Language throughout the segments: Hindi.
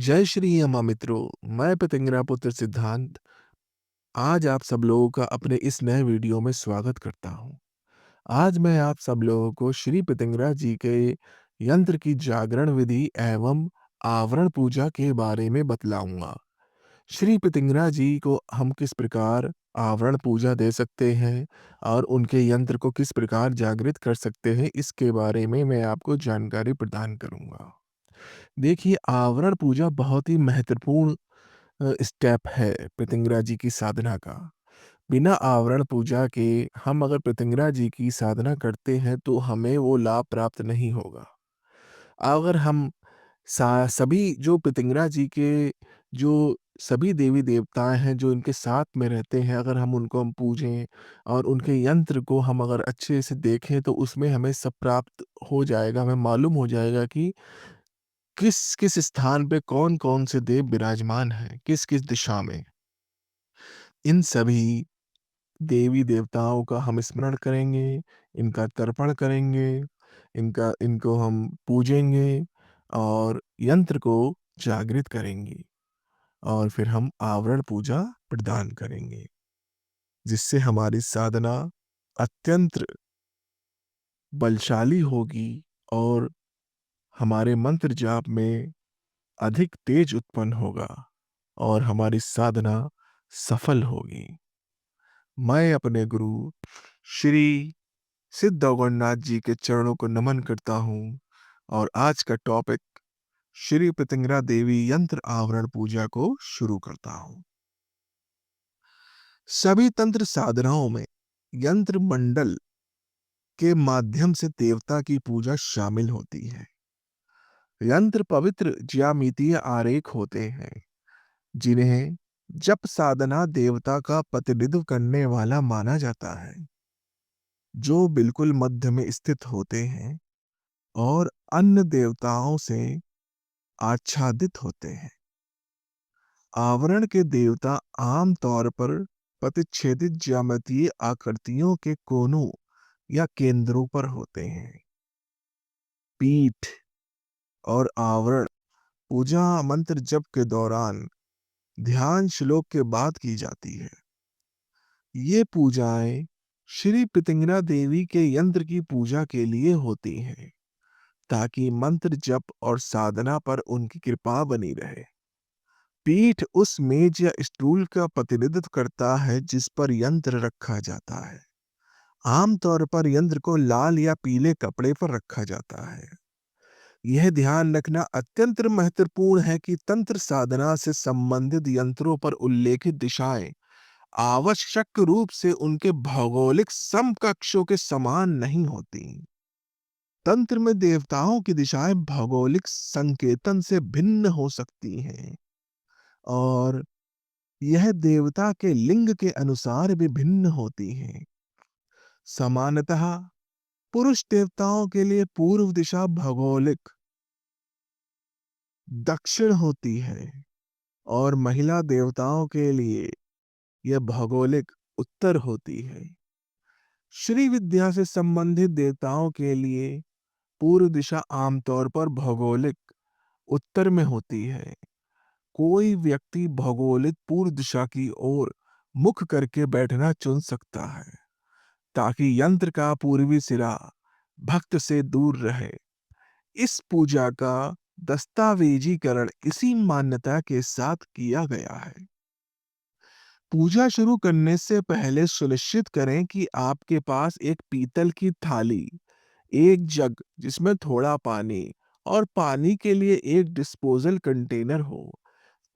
जय श्री अम्मा मित्रों, मैं पितिंगरा पुत्र सिद्धांत आज आप सब लोगों का अपने इस नए वीडियो में स्वागत करता हूँ। आज मैं आप सब लोगों को श्री पितिंगरा जी के यंत्र की जागरण विधि एवं आवरण पूजा के बारे में बतलाऊंगा। श्री पितिंगरा जी को हम किस प्रकार आवरण पूजा दे सकते हैं और उनके यंत्र को किस प्रकार जागृत कर सकते हैं, इसके बारे में मैं आपको जानकारी प्रदान करूंगा। देखिए, आवरण पूजा बहुत ही महत्वपूर्ण स्टेप है पितिंगरा जी की साधना का। बिना आवरण पूजा के हम अगर पितिंगरा जी की साधना करते हैं तो हमें वो लाभ प्राप्त नहीं होगा। अगर हम सभी जो पितिंगरा जी के जो सभी देवी देवताएं हैं जो इनके साथ में रहते हैं, अगर हम पूजें और उनके यंत्र को हम अगर अच्छे से देखें तो उसमें हमें सब प्राप्त हो जाएगा। हमें मालूम हो जाएगा कि किस किस स्थान पे कौन कौन से देव विराजमान हैं, किस किस दिशा में। इन सभी देवी देवताओं का हम स्मरण करेंगे, इनका तर्पण करेंगे, इनको हम पूजेंगे और यंत्र को जागृत करेंगे और फिर हम आवरण पूजा प्रदान करेंगे, जिससे हमारी साधना अत्यंत बलशाली होगी और हमारे मंत्र जाप में अधिक तेज उत्पन्न होगा और हमारी साधना सफल होगी। मैं अपने गुरु श्री सिद्ध औगणनाथ जी के चरणों को नमन करता हूँ और आज का टॉपिक श्री पितिंगरा देवी यंत्र आवरण पूजा को शुरू करता हूँ। सभी तंत्र साधनाओं में यंत्र मंडल के माध्यम से देवता की पूजा शामिल होती है। यंत्र पवित्र ज्यामितीय आरेख होते हैं जिन्हें जप साधना देवता का प्रतिनिधित्व करने वाला माना जाता है, जो बिल्कुल मध्य में स्थित होते हैं और अन्य देवताओं से आच्छादित होते हैं। आवरण के देवता आम तौर पर प्रतिच्छेदित ज्यामितीय आकृतियों के कोनों या केंद्रों पर होते हैं। पीठ और आवरण पूजा मंत्र जप के दौरान ध्यान श्लोक के बाद की जाती है। ये पूजाएं श्री पितिंगरा देवी के यंत्र की पूजा के लिए होती हैं, ताकि मंत्र जप और साधना पर उनकी कृपा बनी रहे। पीठ उस मेज या स्टूल का प्रतिनिधित्व करता है जिस पर यंत्र रखा जाता है। आमतौर पर यंत्र को लाल या पीले कपड़े पर रखा जाता है। यह ध्यान रखना अत्यंत महत्वपूर्ण है कि तंत्र साधना से संबंधित यंत्रों पर उल्लेखित दिशाएं आवश्यक रूप से उनके भौगोलिक समकक्षों के समान नहीं होती। तंत्र में देवताओं की दिशाएं भौगोलिक संकेतन से भिन्न हो सकती हैं और यह देवता के लिंग के अनुसार भी भिन्न होती हैं। सामान्यतः पुरुष देवताओं के लिए पूर्व दिशा भौगोलिक दक्षिण होती है और महिला देवताओं के लिए यह भौगोलिक उत्तर होती है। श्री विद्या से संबंधित देवताओं के लिए पूर्व दिशा आमतौर पर भौगोलिक उत्तर में होती है। कोई व्यक्ति भौगोलिक पूर्व दिशा की ओर मुख करके बैठना चुन सकता है, ताकि यंत्र का पूर्वी सिरा भक्त से दूर रहे। इस पूजा का दस्तावेजीकरण इसी मान्यता के साथ किया गया है। पूजा शुरू करने से पहले सुनिश्चित करें कि आपके पास एक पीतल की थाली, एक जग जिसमें थोड़ा पानी और पानी के लिए एक डिस्पोजल कंटेनर हो।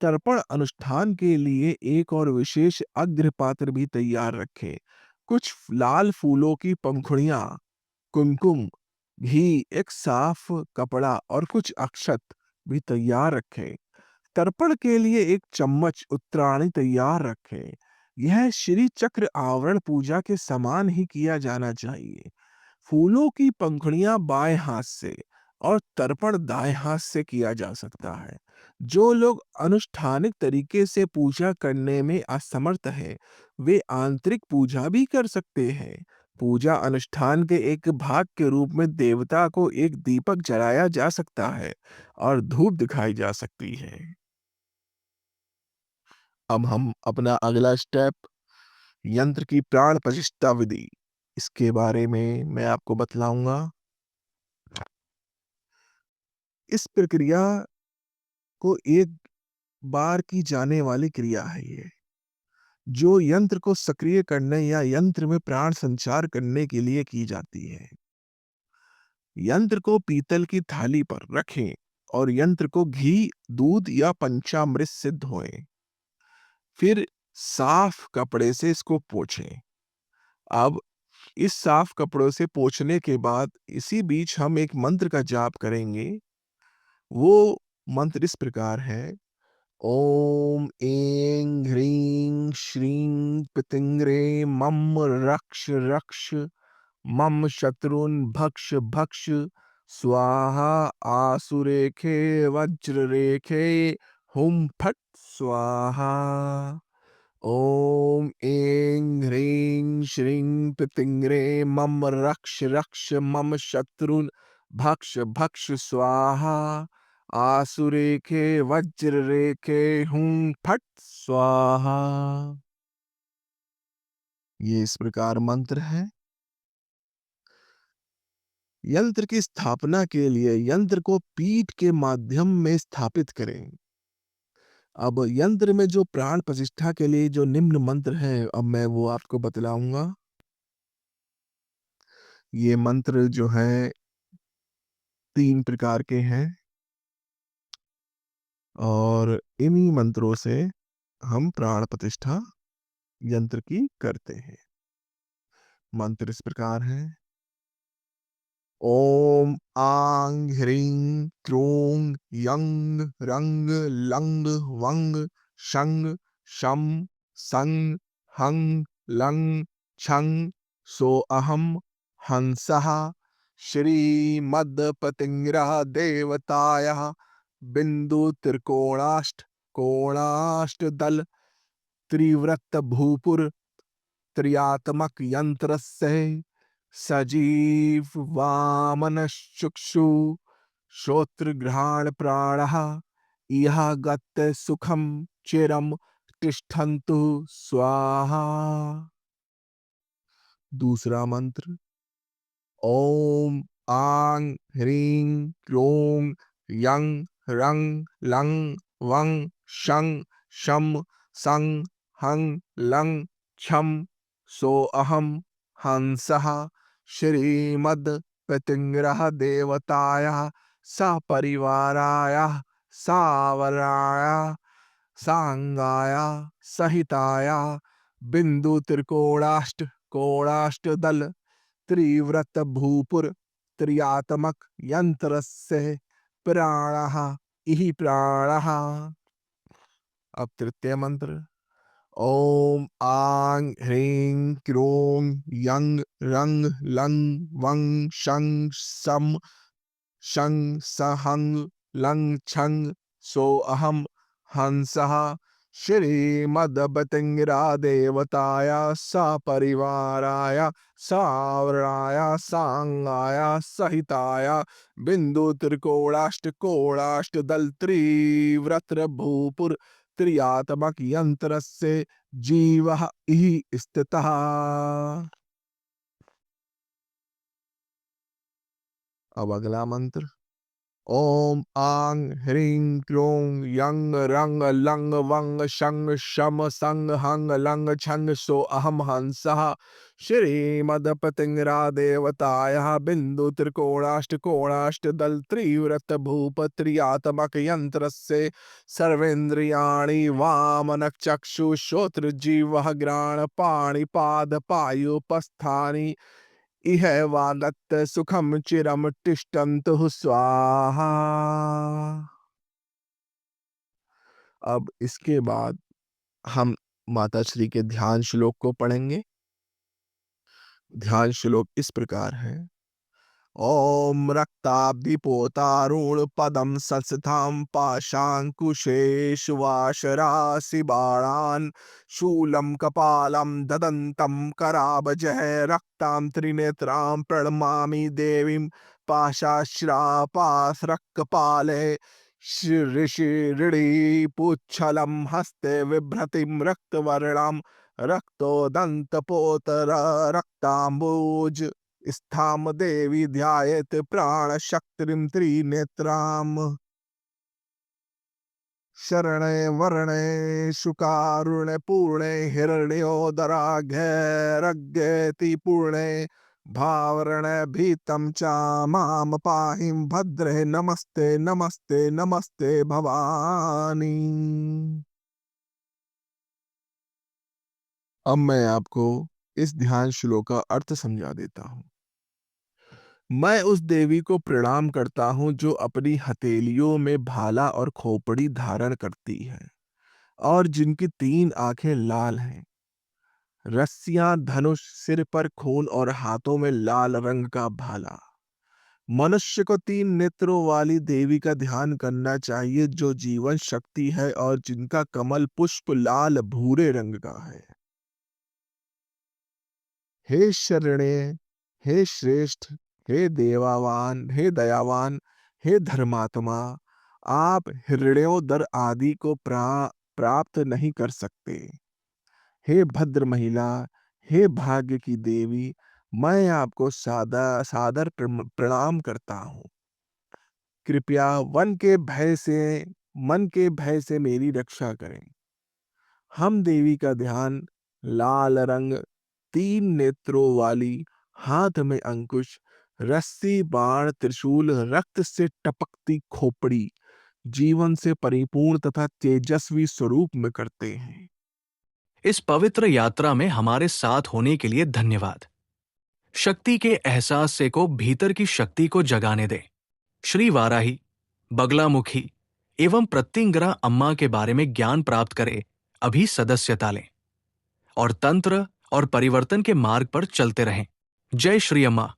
तर्पण अनुष्ठान के लिए एक और विशेष अग्र पात्र भी तैयार रखें। कुछ लाल फूलों की पंखुड़ियां, कुमकुम, घी, एक साफ कपड़ा और कुछ अक्षत भी तैयार रखें। तर्पण के लिए एक चम्मच उत्तरायणी तैयार रखें। यह श्री चक्र आवरण पूजा के समान ही किया जाना चाहिए। फूलों की पंखुड़ियां बाएं हाथ से और तर्पण दाएं हाथ से किया जा सकता है। जो लोग अनुष्ठानिक तरीके से पूजा करने में असमर्थ हैं, वे आंतरिक पूजा भी कर सकते हैं। पूजा अनुष्ठान के एक भाग के रूप में देवता को एक दीपक जलाया जा सकता है और धूप दिखाई जा सकती है। अब हम अपना अगला स्टेप, यंत्र की प्राण प्रतिष्ठा विधि, इसके बारे में मैं आपको बतलाऊंगा। इस प्रक्रिया को एक बार की जाने वाली क्रिया है ये, जो यंत्र को सक्रिय करने या यंत्र में प्राण संचार करने के लिए की जाती है। यंत्र को पीतल की थाली पर रखें और यंत्र को घी, दूध या पंचामृत से धोएं। फिर साफ कपड़े से इसको पोंछें। अब इस साफ कपड़ों से पोंछने के बाद इसी बीच हम एक मंत्र का जाप करेंगे। वो मंत्र इस प्रकार है: ओम ऐं ह्रीं श्रीं पितिंग्रे मम रक्ष रक्ष मम शत्रुन् भक्ष भक्ष स्वाहा आसुरेखे वज्ररेखे हुम फट स्वाहा। ओम ऐं ह्रीं श्रीं पितिंग्रे मम रक्ष रक्ष मम शत्रुन् भक्ष भक्ष स्वाहा आसुरेखे वज्ररेखे हुं फट स्वाहा। ये इस प्रकार मंत्र है। यंत्र की स्थापना के लिए यंत्र को पीठ के माध्यम में स्थापित करें। अब यंत्र में जो प्राण प्रतिष्ठा के लिए जो निम्न मंत्र है, अब मैं वो आपको बतलाऊंगा। ये मंत्र जो है 3 प्रकार के हैं और इन्हीं मंत्रों से हम प्राण प्रतिष्ठा यंत्र की करते हैं। मंत्र इस प्रकार है: ओम आं ह्रीं क्रों यंग रंग लंग वंग शंग शम संग हंग लंग छंग सो अहम हंसः श्रीमद्पतिंग्रह देवतायः बिंदु त्रिकोणाष्ट कोणाष्ट दल त्रिवृत्त भूपुर त्रियात्मक यंत्रस्य सजीव वामन चक्षु श्रोत्र घ्राण प्राणः इह गत सुखम चिरम तिष्ठन्तु स्वाहा। दूसरा मंत्र: ओम आं ह्रीं क्रों यं रं लं वं शं शम सं हं लं छम सो अहम हंसः श्रीमद् पितिंग्रह देवतायः सपरिवाराय सावराय सांगाय सहिताय बिंदु त्रिकोणाष्ट कोणाष्ट दल त्रिव्रत भूपुर त्रियात्मक यंत्रस्य प्राणः इहि प्राणः। अब तृतीय मंत्र: ओम आं ह्रीं क्रों यं रं लं वं शं सं शं सहं लं छं सो अहम हंसः श्रीमद्बतिंग्रा देवताय सपरिवाराय सावराय सांगाय सहिताय बिंदु त्रिकोणाष्ट कोणाष्ट दल त्रिव्रत भूपुर त्रियात्मक यंत्रस्य जीवः इहि स्थितः। अब अगला मंत्र: ओम आं ह्रीं क्रों यं रं लं वं शं शम सं हं लं छं सो अहम हंसः श्रीमद्पतिंग्रा देवतायः बिंदु त्रिकोणाष्ट कोणाष्ट दल त्रिव्रत भूप त्रियात्मक यंत्रस्य सर्वेन्द्रियाणि वामन चक्षु श्रोत्र जीवः घ्राण पाणि पाद पायुपस्थानि इह वागत सुखम चिरम तिष्ठन्तु स्वाहा। अब इसके बाद हम माता श्री के ध्यान श्लोक को पढ़ेंगे। ध्यान श्लोक इस प्रकार है: ॐ रक्ताब्धिपोतारुणपदं संस्थां पाशाङ्कुशेषु बाणान् शूलं कपालं ददन्तं करावजः रक्तां त्रिनेत्रां प्रणमामि देवीं पाशाश्रापासरक्कपाले ऋषि पुच्छलं हस्ते बिभ्रतिं रक्तवर्णां रक्तोदन्तपोतर रक्ताम्बुज स्थाम देवी ध्यायेत प्राणशक्तिं त्रिनेत्राम् शरणे वर्णे शुकारुणे पूर्णे हिरण्योदराघैरज्ञेति पूर्णे भावरणे भीतं च मां पाहि भद्रे नमस्ते नमस्ते नमस्ते भवानी। अब मैं आपको इस ध्यान श्लोक का अर्थ समझा देता हूँ। मैं उस देवी को प्रणाम करता हूँ जो अपनी हथेलियों में भाला और खोपड़ी धारण करती है और जिनकी 3 आंखें लाल हैं, रस्सियां, धनुष, सिर पर खून और हाथों में लाल रंग का भाला। मनुष्य को 3 नेत्रों वाली देवी का ध्यान करना चाहिए जो जीवन शक्ति है और जिनका कमल पुष्प लाल भूरे रंग का है। हे शरण्य, हे श्रेष्ठ, हे देवावान, हे दयावान, हे धर्मात्मा, आप हिरण्योदर आदि को प्राप्त नहीं कर सकते। हे भद्र महिला, हे भाग्य की देवी, मैं आपको सादर प्रणाम करता हूँ। कृपया मन के भय से मेरी रक्षा करें। हम देवी का ध्यान लाल रंग, 3 नेत्रों वाली, हाथ में अंकुश, रस्सी, बाण, त्रिशूल, रक्त से टपकती खोपड़ी, जीवन से परिपूर्ण तथा तेजस्वी स्वरूप में करते हैं। इस पवित्र यात्रा में हमारे साथ होने के लिए धन्यवाद। शक्ति के एहसास से को भीतर की शक्ति को जगाने दे। श्री वाराही, बगलामुखी एवं प्रत्यंगिरा अम्मा के बारे में ज्ञान प्राप्त करे, अभी सदस्यता लें और तंत्र और परिवर्तन के मार्ग पर चलते रहें। जय श्री अम्मा।